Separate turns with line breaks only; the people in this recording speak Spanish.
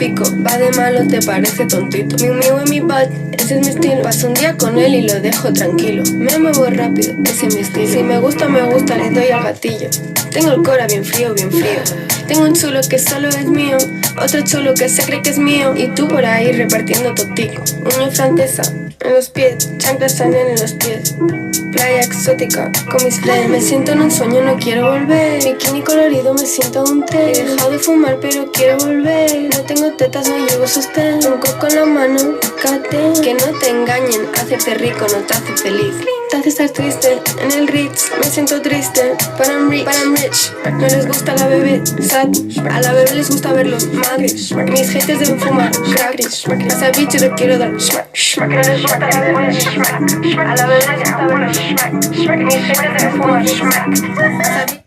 identifico. Va de malo, te parece tontito. Mi mío en mi bad, ese es mi estilo. Paso un día con él y lo dejo tranquilo. Me muevo rápido, ese es mi estilo. Si me gusta, le doy al gatillo. Tengo el cora bien frío, bien frío. Tengo un chulo que solo es mío, otro chulo que se cree que es mío. Y tú por ahí repartiendo totico. Uña francesa en los pies, chanclas Chanel en los pies. Playa exótica con mis flares. Me siento en un sueño, no quiero volver. Bikini colorido, me siento un té. He dejado de fumar pero quiero volver. No tengo tetas, no llevo sostén. Un coco en la mano, cate. Que no te engañen, hacerte rico no te hace feliz. Te hace estar triste, en el Ritz me siento triste, but I'm rich. No les gusta la bebé sad, a la bebé les gusta verlos mad. Mis haters deben fumar crack, a esa bitch le quiero dar smack. No les gusta la bebé smack, a la bebé les gusta verlos smack. Mis haters deben fumar smack.